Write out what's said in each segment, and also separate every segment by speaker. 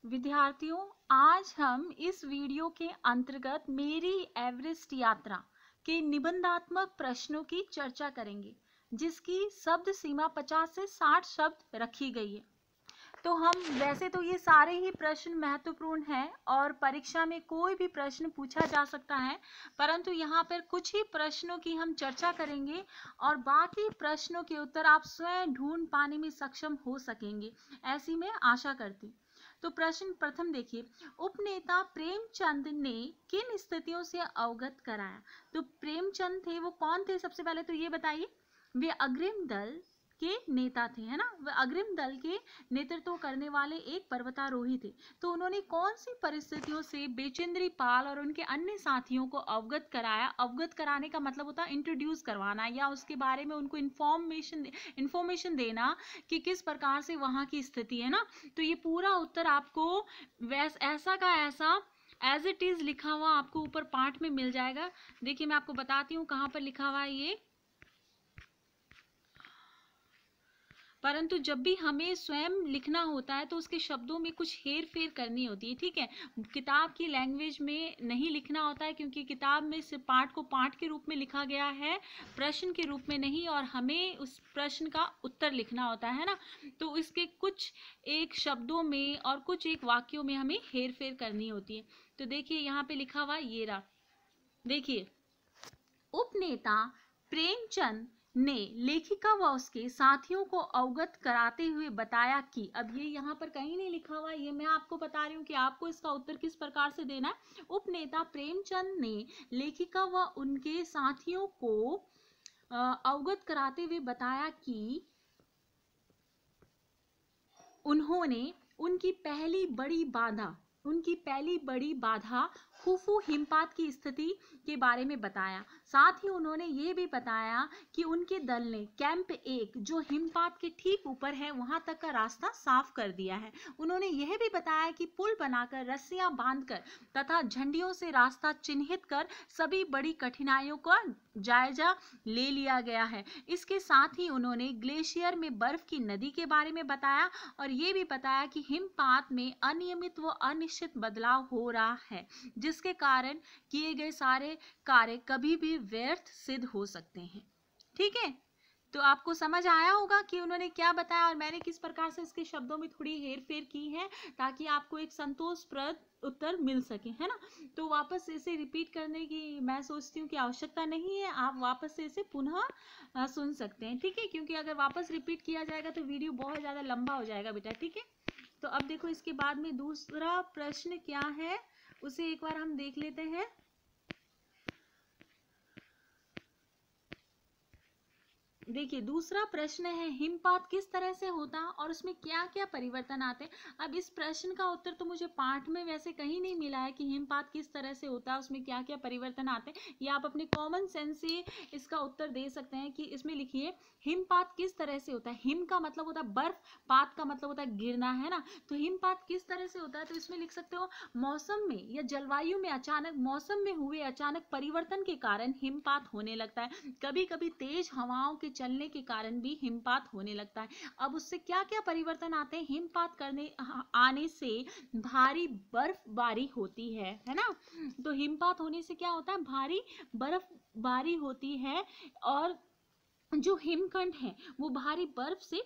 Speaker 1: विद्यार्थियों, आज हम इस वीडियो के अंतर्गत मेरी एवरेस्ट यात्रा के निबंधात्मक प्रश्नों की चर्चा करेंगे, जिसकी शब्द सीमा 50 से 60 शब्द रखी गई है। तो हम वैसे तो ये सारे ही प्रश्न महत्वपूर्ण हैं और परीक्षा में कोई भी प्रश्न पूछा जा सकता है, परंतु यहाँ पर कुछ ही प्रश्नों की हम चर्चा करेंगे और बाकी प्रश्नों के उत्तर आप स्वयं ढूंढ पाने में सक्षम हो सकेंगे, ऐसी मैं आशा करती हूँ। तो प्रश्न प्रथम देखिए, उपनेता प्रेमचंद ने किन स्थितियों से अवगत कराया। तो प्रेमचंद थे, वो कौन थे, सबसे पहले तो ये बताइए। वे अग्रिम दल के नेता थे, है ना। वे अग्रिम दल के नेतृत्व करने वाले एक पर्वतारोही थे। तो उन्होंने कौन सी परिस्थितियों से बेचेंद्री पाल और उनके अन्य साथियों को अवगत कराया। अवगत कराने का मतलब होता है इंट्रोड्यूस करवाना या उसके बारे में उनको इंफॉर्मेशन देना कि किस प्रकार से वहाँ की स्थिति है ना। तो ये पूरा उत्तर आपको ऐसा का ऐसा एज इट इज लिखा हुआ आपको ऊपर पाठ में मिल जाएगा। देखिए मैं आपको बताती हूँ कहाँ पर लिखा हुआ है ये। परंतु जब भी हमें स्वयं लिखना होता है तो उसके शब्दों में कुछ हेर फेर करनी होती है, ठीक है। किताब की लैंग्वेज में नहीं लिखना होता है, क्योंकि किताब में सिर्फ पाठ को पाठ के रूप में लिखा गया है, प्रश्न के रूप में नहीं, और हमें उस प्रश्न का उत्तर लिखना होता है ना। तो इसके कुछ एक शब्दों में और कुछ एक वाक्यों में हमें हेर फेर करनी होती है। तो देखिए यहाँ पे लिखा हुआ ये रहा, देखिए, उपनेता प्रेमचंद ने लेखिका व उसके साथियों को अवगत कराते हुए बताया कि, अब ये यहाँ पर कहीं नहीं लिखा हुआ, ये मैं आपको बता रही हूँ कि आपको इसका उत्तर किस प्रकार से देना है। उपनेता प्रेमचंद ने लेखिका व उनके साथियों को अवगत कराते हुए बताया कि उन्होंने उनकी पहली बड़ी बाधा खुफू हिमपात की स्थिति के बारे में बताया। साथ ही उन्होंने ये भी बताया कि उनके दल ने कैंप 1 जो हिमपात के ठीक ऊपर है वहां तक का रास्ता साफ कर दिया है। उन्होंने यह भी बताया कि पुल बनाकर, रस्सियां बांधकर तथा झंडियों से रास्ता चिन्हित कर सभी बड़ी कठिनाइयों का जायजा ले लिया गया है। इसके साथ ही उन्होंने ग्लेशियर में बर्फ की नदी के बारे में बताया और ये भी बताया कि हिमपात में अनियमित व अनिश्चित बदलाव हो रहा है, जिसके कारण किए गए सारे कार्य कभी भी व्यर्थ सिद्ध हो सकते हैं। ठीक है, तो आपको समझ आया होगा कि उन्होंने क्या बताया और मैंने किस प्रकार से इसके शब्दों में थोड़ी हेर फेर की है, ताकि आपको एक संतोषप्रद उत्तर मिल सके, है ना। तो वापस से इसे रिपीट करने की मैं सोचती हूँ कि आवश्यकता नहीं है, आप वापस से इसे पुनः सुन सकते हैं, ठीक है। क्योंकि अगर वापस रिपीट किया जाएगा तो वीडियो बहुत ज़्यादा लंबा हो जाएगा बेटा, ठीक है। तो अब देखो इसके बाद में दूसरा प्रश्न क्या है उसे एक बार हम देख लेते हैं। देखिए दूसरा प्रश्न है, हिमपात किस तरह से होता और उसमें क्या क्या परिवर्तन आते हैं। अब इस प्रश्न का उत्तर तो मुझे पाठ में वैसे कहीं नहीं मिला है कि हिमपात किस तरह से होता है, उसमें क्या क्या परिवर्तन आते हैं। या आप अपने कॉमन सेंस से इसका उत्तर दे सकते हैं कि इसमें लिखिए हिमपात किस तरह से होता है। हिम का मतलब होता है बर्फ, पात का मतलब होता है गिरना, है ना। तो हिमपात किस तरह से होता है, तो इसमें लिख सकते हो मौसम में या जलवायु में अचानक, मौसम में हुए अचानक परिवर्तन के कारण हिमपात होने लगता है। कभी कभी तेज हवाओं के चलने के कारण भी हिमपात होने लगता है। अब उससे क्या क्या परिवर्तन आते हैं, हिमपात करने आने से भारी बर्फबारी होती है ना। तो हिमपात होने से क्या होता है, भारी बर्फबारी होती है और जो हिमखंड है वो भारी बर्फ से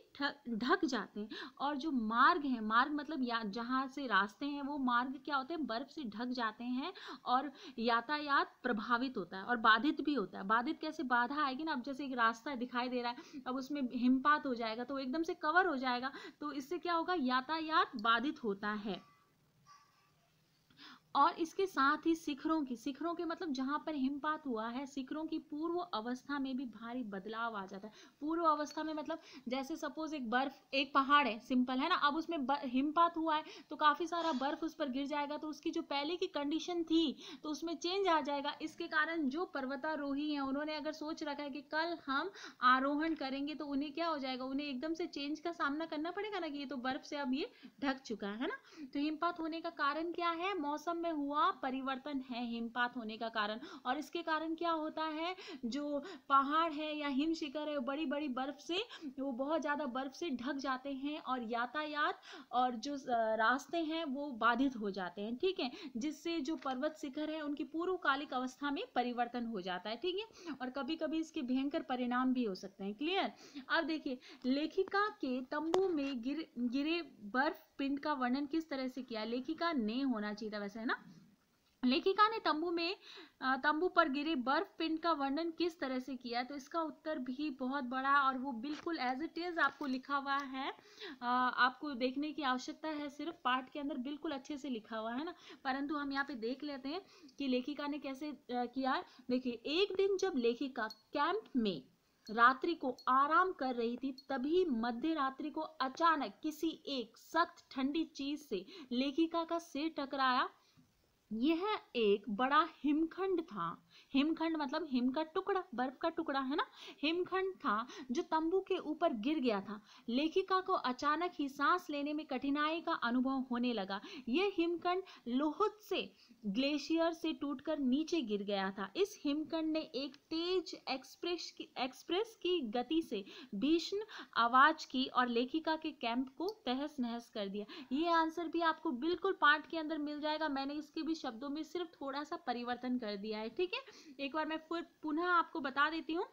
Speaker 1: ढक जाते हैं। और जो मार्ग है, मार्ग मतलब जहाँ से रास्ते हैं, वो मार्ग क्या होते हैं, बर्फ से ढक जाते हैं और यातायात प्रभावित होता है और बाधित भी होता है। बाधित कैसे, बाधा आएगी ना। अब जैसे एक रास्ता दिखाई दे रहा है, अब उसमें हिमपात हो जाएगा तो एकदम से कवर हो जाएगा, तो इससे क्या होगा, यातायात बाधित होता है। और इसके साथ ही शिखरों के मतलब जहां पर हिमपात हुआ है, शिखरों की पूर्व अवस्था में भी भारी बदलाव आ जाता है। पूर्व अवस्था में मतलब जैसे सपोज एक पहाड़ है, सिंपल है ना। अब उसमें हिमपात हुआ है तो काफी सारा बर्फ उस पर गिर जाएगा, तो उसकी जो पहले की कंडीशन थी तो उसमें चेंज आ जाएगा। इसके कारण जो पर्वतारोही हैं उन्होंने अगर सोच रखा है कि कल हम आरोहण करेंगे, तो उन्हें क्या हो जाएगा, उन्हें एकदम से चेंज का सामना करना पड़ेगा ना, कि ये तो बर्फ से अब ये ढक चुका है ना। तो हिमपात होने का कारण क्या है, मौसम में हुआ परिवर्तन है हिमपात होने का कारण। और इसके कारण क्या होता है, जो पहाड़ है या हिम शिखर है, बड़ी बड़ी बर्फ से, वो बहुत ज़्यादा बर्फ से ढक जाते हैं और यातायात और जो रास्ते हैं वो बाधित हो जाते हैं, ठीक है, जिससे जो पर्वत शिखर है उनकी पूर्वकालिक अवस्था में परिवर्तन हो जाता है, ठीक है, और कभी कभी इसके भयंकर परिणाम भी हो सकते हैं। क्लियर। अब देखिए, लेखिका के तंबू में गिरे बर्फ पिंड का वर्णन किस तरह से किया। लेखिका ने होना चाहिए था वैसे, है ना। लेखिका ने तंबू पर गिरे बर्फ पिंड का वर्णन किस तरह से किया। तो इसका उत्तर भी बहुत बड़ा, और वो बिल्कुल एज इट इज आपको लिखा हुआ है, आपको देखने की आवश्यकता है, सिर्फ पाठ के अंदर बिल्कुल अच्छे से लिखा हुआ है ना। परंतु हम यहाँ पे देख लेते हैं कि लेखिका ने कैसे किया। देखिए, एक दिन जब लेखिका कैंप में रात्रि को आराम कर रही थी, तभी मध्य रात्रि को अचानक किसी एक सख्त ठंडी चीज से लेखिका का सिर टकराया। यह एक बड़ा हिमखंड था। हिमखंड मतलब हिम का टुकड़ा, बर्फ का टुकड़ा, है ना। हिमखंड था जो तंबू के ऊपर गिर गया था। लेखिका को अचानक ही सांस लेने में कठिनाई का अनुभव होने लगा। यह हिमखंड लोहुत से ग्लेशियर से टूटकर नीचे गिर गया था। इस हिमखंड ने एक तेज एक्सप्रेस की गति से भीषण आवाज की और लेखिका के कैंप को तहस नहस कर दिया। ये आंसर भी आपको बिल्कुल पाठ के अंदर मिल जाएगा। मैंने इसके भी शब्दों में सिर्फ थोड़ा सा परिवर्तन कर दिया है, ठीक है। एक बार मैं फिर पुनः आपको बता देती हूँ।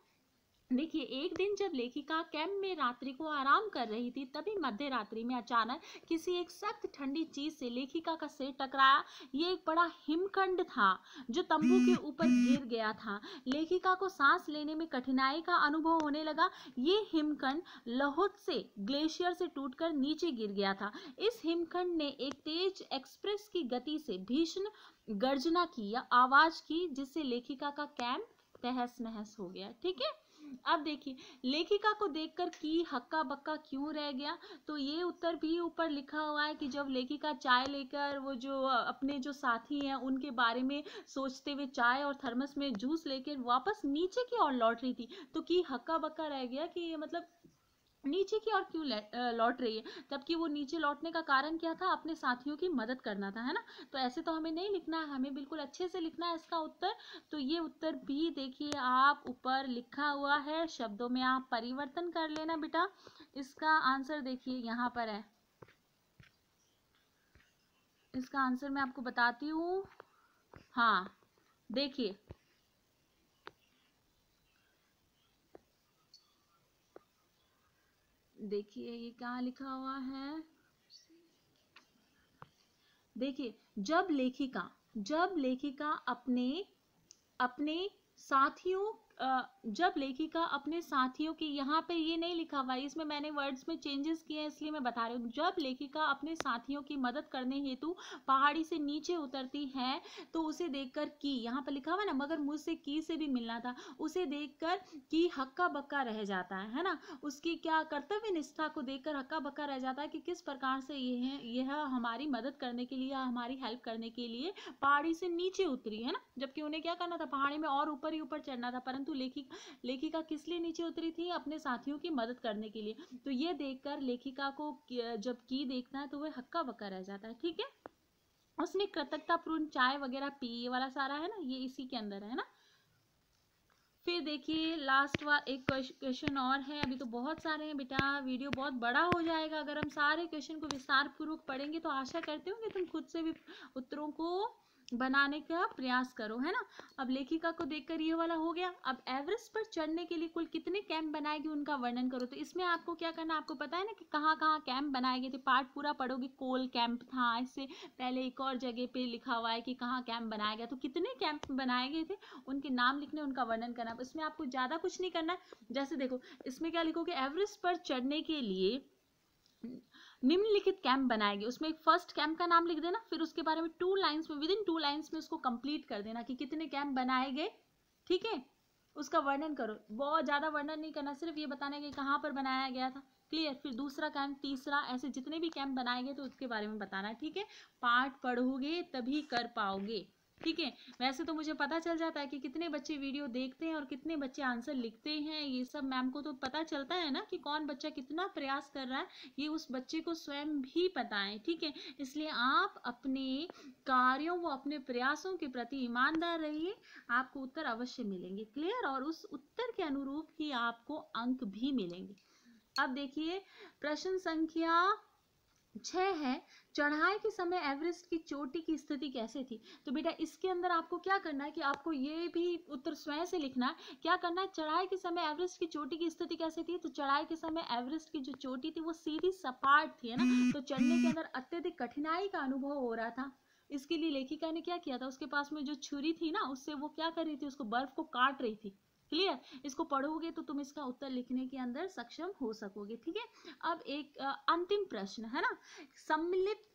Speaker 1: देखिए, एक दिन जब लेखिका कैंप में रात्रि को आराम कर रही थी, तभी मध्य रात्रि में अचानक किसी एक सख्त ठंडी चीज से लेखिका का सिर टकराया। ये एक बड़ा हिमखंड था जो तंबू के ऊपर गिर गया था। लेखिका को सांस लेने में कठिनाई का अनुभव होने लगा। ये हिमखंड लोहुत से ग्लेशियर से टूटकर नीचे गिर गया था। इस हिमखंड ने एक तेज एक्सप्रेस की गति से भीषण गर्जना की या आवाज की, जिससे लेखिका का कैंप तहस नहस हो गया, ठीक है। अब देखिए, लेखिका को देखकर की हक्का बक्का क्यों रह गया। तो ये उत्तर भी ऊपर लिखा हुआ है कि जब लेखिका चाय लेकर, वो जो अपने जो साथी हैं उनके बारे में सोचते हुए चाय और थर्मस में जूस लेकर वापस नीचे की ओर लौट रही थी, तो की हक्का बक्का रह गया कि ये मतलब नीचे की ओर क्यों लौट रही है। जबकि वो नीचे लौटने का कारण क्या था, अपने साथियों की मदद करना था, है ना। तो ऐसे तो हमें नहीं लिखना है, हमें बिल्कुल अच्छे से लिखना है इसका उत्तर। तो ये उत्तर भी देखिए आप ऊपर लिखा हुआ है, शब्दों में आप परिवर्तन कर लेना बेटा। इसका आंसर देखिए यहाँ पर है। इसका आंसर मैं आपको बताती हूँ। हाँ देखिए, ये क्या लिखा हुआ है। देखिए, जब लेखिका अपने अपने साथियों जब लेखिका अपने साथियों की, यहाँ पे ये नहीं लिखा हुआ है, इसमें मैंने वर्ड्स में चेंजेस किए हैं इसलिए मैं बता रही हूँ। जब लेखिका अपने साथियों की मदद करने हेतु पहाड़ी से नीचे उतरती है, तो उसे देखकर की, यहाँ पर लिखा हुआ है ना, मगर मुझसे की से भी मिलना था, उसे देखकर की हक्का बक्का रह जाता है ना। उसकी क्या कर्तव्य निष्ठा को देखकर हक्का बक्का रह जाता है कि किस प्रकार से यह हमारी मदद करने के लिए, हमारी हेल्प करने के लिए पहाड़ी से नीचे उतरी, है ना। जबकि उन्हें क्या करना था, पहाड़ी में और ऊपर ही ऊपर चढ़ना था, परंतु लेखिका किस लिए नीचे उतरी थी, अपने साथियों की मदद करने के लिए। तो ये देखकर लेखिका को जब की देखता है तो वह हक्का बक्का रह जाता है, ठीक है। उसने कृतज्ञतापूर्ण चाय वगैरह पी, ये वाला सारा है ना, ये इसी के अंदर है ना। फिर देखिए लास्ट एक क्वेश्चन और है। अभी तो बहुत सारे हैं बेटा, वीडियो बहुत बड़ा हो जाएगा अगर हम सारे क्वेश्चन को विस्तार पूर्वक पढ़ेंगे। तो आशा करते हो कि तुम खुद से भी उत्तरों को बनाने का प्रयास करो, है ना। अब लेखिका को देखकर ये वाला हो गया। अब एवरेस्ट पर चढ़ने के लिए कुल कितने कैंप बनाए गए उनका वर्णन करो। तो इसमें आपको क्या करना, आपको पता है ना कि कहाँ कहाँ कैंप बनाए गए थे। पार्ट पूरा पढ़ोगे, कोल कैंप था, इससे पहले एक और जगह पे लिखा हुआ है कि कहाँ कैंप बनाया गया। तो कितने कैंप बनाए गए थे, उनके नाम लिखने, उनका वर्णन करना। इसमें आपको ज्यादा कुछ नहीं करना है। जैसे देखो, इसमें क्या लिखोगे, एवरेस्ट पर चढ़ने के लिए निम्नलिखित कैंप बनाए गए। उसमें एक फर्स्ट कैंप का नाम लिख देना, फिर उसके बारे में 2 लाइंस में, विद इन 2 लाइंस में उसको कंप्लीट कर देना कि कितने कैंप बनाए गए, ठीक है। उसका वर्णन करो, बहुत ज्यादा वर्णन नहीं करना, सिर्फ ये बताना है कि कहाँ पर बनाया गया था। क्लियर। फिर दूसरा कैंप, तीसरा, ऐसे जितने भी कैंप बनाए गए तो उसके बारे में बताना है, ठीक है। पाठ पढ़ोगे तभी कर पाओगे। ठीक है। वैसे तो मुझे पता चल जाता है कि कितने बच्चे वीडियो देखते हैं और कितने बच्चे आंसर लिखते हैं, ये सब मैम को तो पता चलता है ना कि कौन बच्चा कितना प्रयास कर रहा है, ये उस बच्चे को स्वयं भी पता है। ठीक है, इसलिए आप अपने कार्यों व अपने प्रयासों के प्रति ईमानदार रहिए, आपको उत्तर अवश्य मिलेंगे। क्लियर? और उस उत्तर के अनुरूप ही आपको अंक भी मिलेंगे। अब देखिए प्रश्न संख्या 6 है, चढ़ाई के समय एवरेस्ट की चोटी की स्थिति कैसे थी? तो बेटा इसके अंदर आपको क्या करना है कि आपको ये भी उत्तर स्वयं से लिखना है। क्या करना है? चढ़ाई के समय एवरेस्ट की चोटी की स्थिति कैसे थी? तो चढ़ाई के समय एवरेस्ट की जो चोटी थी वो सीधी सपाट थी, है ना। तो चढ़ने के अंदर अत्यधिक कठिनाई का अनुभव हो रहा था। इसके लिए लेखिका ने क्या किया था, उसके पास में जो छुरी थी ना, उससे वो क्या कर रही थी, उसको बर्फ को काट रही थी। क्लियर? इसको पढ़ोगे तो तुम इसका उत्तर लिखने के अंदर सक्षम हो सकोगे। ठीक है, अब एक अंतिम प्रश्न है ना, सम्मिलित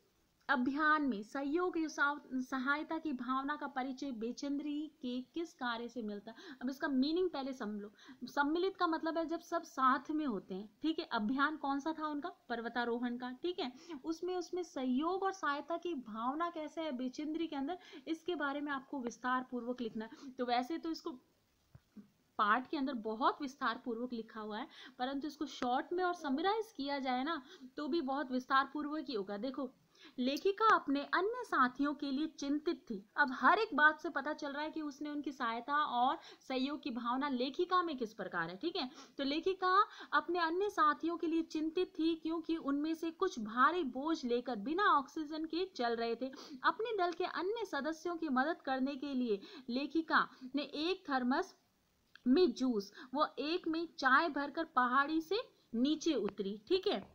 Speaker 1: अभियान में सहयोग सहायता की भावना का परिचय बेचंद्री के किस कार्य से मिलता है? अब इसका मीनिंग पहले समझ लो। सम्मिलित का मतलब है जब सब साथ में होते हैं। ठीक है, अभियान कौन सा था उनका? पर्वतारोहण का। ठीक है, उसमें सहयोग और सहायता की भावना कैसे है बेचंद्री के अंदर, इसके बारे में आपको विस्तार पूर्वक लिखना है। तो वैसे तो इसको पार्ट के अंदर बहुत विस्तार पूर्वक लिखा हुआ है, परंतु इसको शॉर्ट में और समराइज किया जाए ना तो भी बहुत विस्तार पूर्वक ही होगा। देखो, लेखिका अपने अन्य साथियों के लिए चिंतित थी। अब हर एक बात से पता चल रहा है कि उसने उनकी सहायता और सहयोग की भावना लेखिका में किस प्रकार है। ठीक है, तो लेखिका अपने अन्य साथियों के लिए चिंतित थी क्योंकि उनमें से कुछ भारी बोझ लेकर बिना ऑक्सीजन के चल रहे थे। अपने दल के अन्य सदस्यों की मदद करने के लिए लेखिका ने एक थर्मस में जूस वो एक में चाय भरकर पहाड़ी से नीचे उतरी। ठीक है,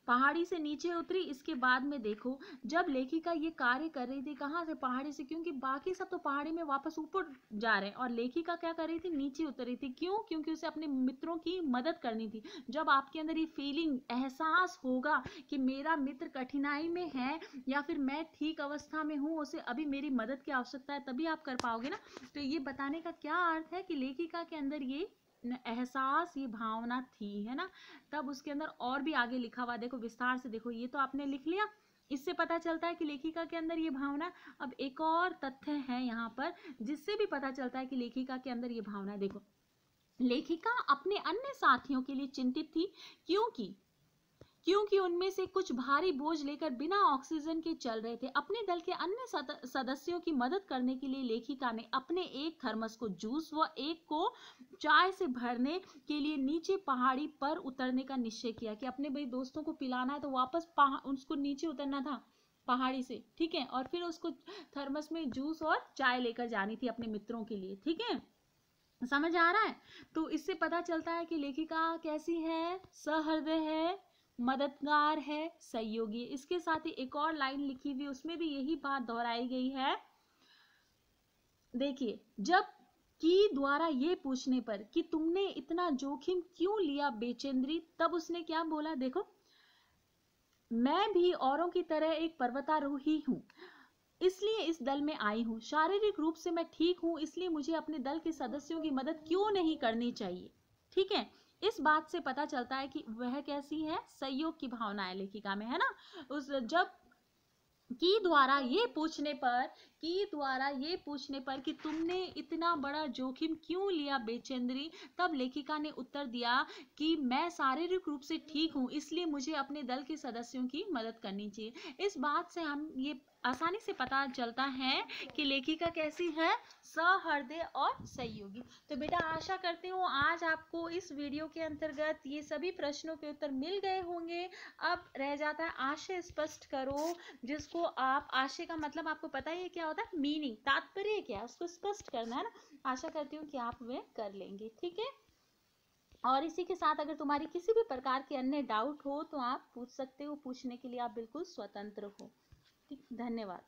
Speaker 1: पहाड़ी से नीचे उतरी। इसके बाद में देखो, जब लेखिका ये कार्य कर रही थी, कहाँ से? पहाड़ी से, क्योंकि बाकी सब तो पहाड़ी में वापस ऊपर जा रहे हैं और लेखिका क्या कर रही थी? नीचे उतर रही थी। क्यों? क्योंकि उसे अपने मित्रों की मदद करनी थी। जब आपके अंदर ये फीलिंग, एहसास होगा कि मेरा मित्र कठिनाई में है या फिर मैं ठीक अवस्था में हूँ, उसे अभी मेरी मदद की आवश्यकता है, तभी आप कर पाओगे ना। तो ये बताने का क्या अर्थ है कि लेखिका के अंदर ये एहसास, ये भावना थी, है ना। तब उसके अंदर और भी आगे लिखा हुआ, देखो विस्तार से देखो। ये तो आपने लिख लिया, इससे पता चलता है कि लेखिका के अंदर ये भावना। अब एक और तथ्य है यहाँ पर जिससे भी पता चलता है कि लेखिका के अंदर ये भावना है। देखो, लेखिका अपने अन्य साथियों के लिए चिंतित थी क्योंकि उनमें से कुछ भारी बोझ लेकर बिना ऑक्सीजन के चल रहे थे। अपने दल के अन्य सदस्यों की मदद करने के लिए लेखिका ने अपने एक थर्मस को जूस व एक को चाय से भरने के लिए नीचे पहाड़ी पर उतरने का निश्चय किया कि अपने भाई दोस्तों को पिलाना है तो वापस उसको नीचे उतरना था पहाड़ी से। ठीक है, और फिर उसको थर्मस में जूस और चाय लेकर जानी थी अपने मित्रों के लिए। ठीक है, समझ आ रहा है? तो इससे पता चलता है कि लेखिका कैसी है? सहृदय है, मददगार है, सहयोगी। इसके साथ ही एक और लाइन लिखी हुई, उसमें भी यही बात दोहराई गई है। देखिए, जब की द्वारा ये पूछने पर कि तुमने इतना जोखिम क्यों लिया बेचेंद्री, तब उसने क्या बोला? देखो, मैं भी औरों की तरह एक पर्वतारोही हूँ, इसलिए इस दल में आई हूँ। शारीरिक रूप से मैं ठीक हूँ, इसलिए मुझे अपने दल के सदस्यों की मदद क्यों नहीं करनी चाहिए। ठीक है, इस बात से पता चलता है कि वह कैसी है? सहयोग की भावना है लेखिका में, है ना। उस जब की द्वारा ये पूछने पर कि तुमने इतना बड़ा जोखिम क्यों लिया बेचेंद्री, तब लेखिका ने उत्तर दिया कि मैं शारीरिक रूप से ठीक हूँ, इसलिए मुझे अपने दल के सदस्यों की मदद करनी चाहिए। इस बात से हम ये आसानी से पता चलता है कि लेखिका कैसी है? सहृदय और सहयोगी। तो बेटा आशा करती हूँ आज आपको इस वीडियो के अंतर्गत ये सभी प्रश्नों के उत्तर मिल गए होंगे। अब रह जाता है आशय स्पष्ट करो, जिसको आप, आशय का मतलब आपको पता ही है क्या होता है? मीनिंग, तात्पर्य क्या है, उसको स्पष्ट करना है ना। आशा करती हूँ कि आप वे कर लेंगे। ठीक है, और इसी के साथ अगर तुम्हारी किसी भी प्रकार के अन्य डाउट हो तो आप पूछ सकते हो, पूछने के लिए आप बिल्कुल स्वतंत्र हो। ठीक, धन्यवाद।